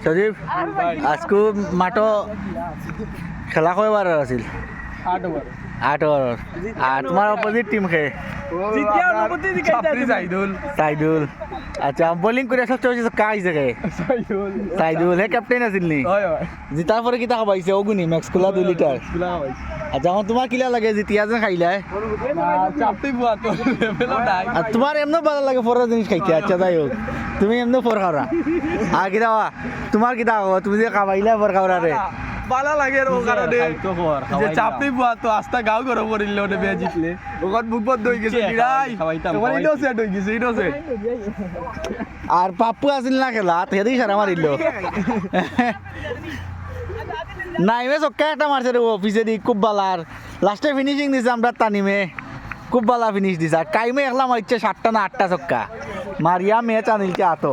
সজীৱ আজকো মাটো খেলা কয়বাৰ আছিল 8 অভাৰৰ আর তোমার অপোজিট টিম খে সাইদুল আচ্ছা বোলিং করে সবচেয়ে বেশি কাজ জায়গায় সাইদুল হে ক্যাপ্টেন আছিল নি জিতার পরে কিতা খাবাইছে ওগুনি ম্যাক্স কুলা 2 লিটার আচ্ছা এখন তোমার কিলা লাগে জিতিয়া যেন খাইলাই আর তোমার এমন ভালো লাগে ফোর জিনিস খাইতে আচ্ছা যাই হোক তুমি এমন ফোর খাওয়া আর কিতা তোমার কিতা তুমি যে খাবাইলা ফোর খাওয়া রে ভালো লাগে ও কারণে যে চাপনি বুয়া তো আস্তা গাও গরম করিল ওটা বে জিতলে ওখান বুক বন্ধ হয়ে গেছে বিরাই তোমার ইনোসেন্ট হয়ে গেছে ইনোসেন্ট আর পাপ্পু আসিল না খেলা হেদি সারা মারিল নাইমে চক্কা একটা মারছে রে অফিসে দি খুব বালার লাস্টে ফিনিশিং দিছে আমরা তানিমে খুব বালা ফিনিশ দিছে আর কাইমে একলা মারছে 7টা না 8টা চক্কা মারিয়া ম্যাচ আনিলছে আতো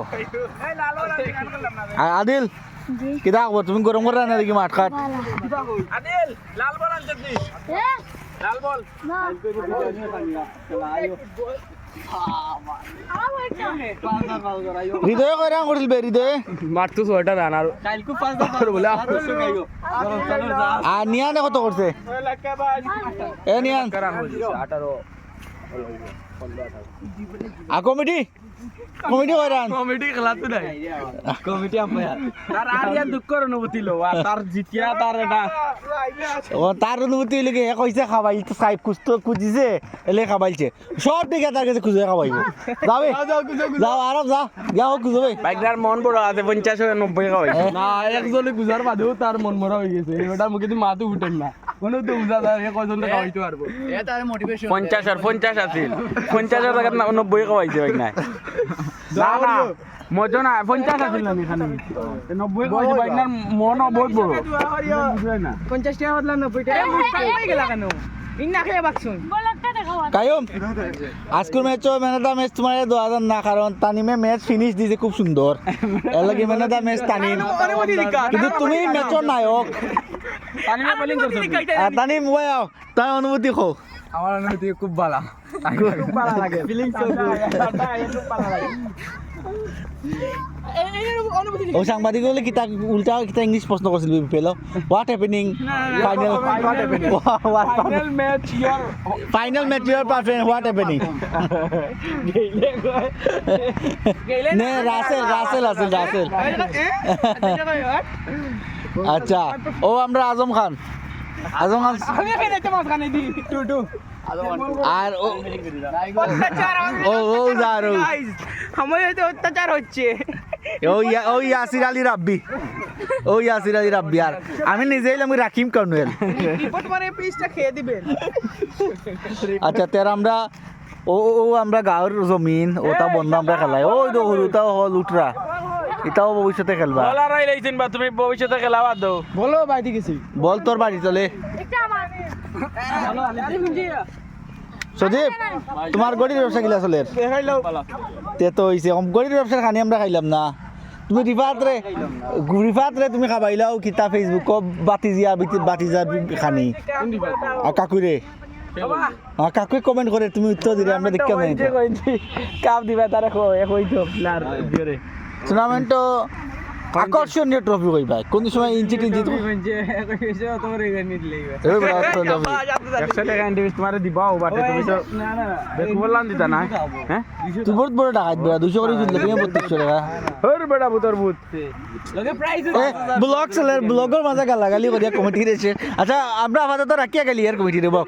আর আদিল কিতা খবর তুমি গরম করে না দেখি মাঠ খাট আদিল লাল বল আনতে দি লাল বল হৃদয় কয়রা করছিল বে হৃদয় মারতো 6টা রান আর কালকু 5 বলে আর নিয়ানে কত করছে এ নিয়ান 18 আর কমিটি কয়রান কমিটি খেলাতে নাই কমিটি আম্পায়ার তার আরিয়া দুঃখর অনুভূতি লো আর তার জিতিয়া তার এটা ও তার অনুভূতি লাগে কইছে খাবাই তো সাইব কুস্ত খুঁজিছে এলে খাবাইছে সব দিকে তার কাছে খুঁজে খাবাইবো যাবে যাও আরাম যাও খুঁজবে বাইকটার মন বড় আছে 50 90 খাওয়াইছে না একজনে গুজার বাদেও তার মন মরা হয়ে গেছে এটার মুখে তো মাথা উঠেন না কোনো তো উজা যায় কয়জন খাওয়াইতে পারবো এটা তার মোটিভেশন 50 আছিল 50 টাকা 90 খাওয়াইছে বাইক না না মজা না 50 আছিল না এখানে 90 খাওয়াইছে বাইক না মন বহুত বড় বুঝাই না 50 টাকা বদলা 90 টাকা মুস্তাক হয়ে গেল কেন ইন্না খেয়ে বাকছুন কায়ুম আজকের match man of the match তোমার 2000 না কারণ তানিমে ম্যাচ ফিনিশ দিছে খুব সুন্দর এর লাগে man of the match Tanim কিন্তু তুমি ম্যাচের নায়ক তানিমে বোলিং করছো তানিম ওয়াও তার অনুভূতি কো আমার অনুভূতি খুব ভালো খুব ভালো লাগে ফিলিংস খুব ভালো লাগে ও সাংবাদিক হলে কি তা উল্টা কি তা ইংলিশ প্রশ্ন করছিল BPL what happening final match your perfect what happening নে রাসেল আচ্ছা ও আমরা আজম খান আমি এখানে একটা মাছ খানে দি টু আর ও জারু আমার তো অত্যাচার হচ্ছে ও ইয়াসির আলী রাব্বি আর আমি নিজেই আমি রাকিম কর্নেল রিপোর্ট মারে পিসটা খেয়ে দিবেন আচ্ছা তের আমরা আমরা গাঁর জমিন ওটা বন্ধ আমরা খেলাই ওই তো হলুটাও হল উঠরা এটাও ভবিষ্যতে খেলবা বলারাই লাইছেন বা তুমি ভবিষ্যতে খেলা বাদ দাও বলো বাইরে গেছি বল তোর বাড়ি চলে সজীব তোমার গড়ির ব্যবসা কিলা চলে তে তো হইছে গড়ির ব্যবসার খানি আমরা খাইলাম না তুমি রিফাত রে তুমি খাবাইলাও কিতা ফেসবুক বাতিজা খানি আর কাকুরে কাকুই কমেন্ট করে তুমি উত্তর দিলে আমরা দেখতে পাই কাপ দিবা তারে কই তো প্লেয়ার দিরে টুর্নামেন্ট আকর্ষণীয় ট্রফি কই ভাই কোন সময় ইঞ্চি তো তোমার এখানে দিলেইবা এই বড় ট্রফি 100 টাকা ইনভেস্ট মারে দিবাও বাটে তুমি তো না দেখো বললাম দিতা না হ্যাঁ তুই বহুত বড় টাকা দিবা 200 করে দিলে তুমি 3200 টাকা হর বড় বুতর বুত লগে প্রাইস ব্লগ সেলার ব্লগার মাঝে গালাগালি করিয়া কমিটি রেছে আচ্ছা আমরা আপাতত রাখিয়া গেলি আর কমিটি রে বাপ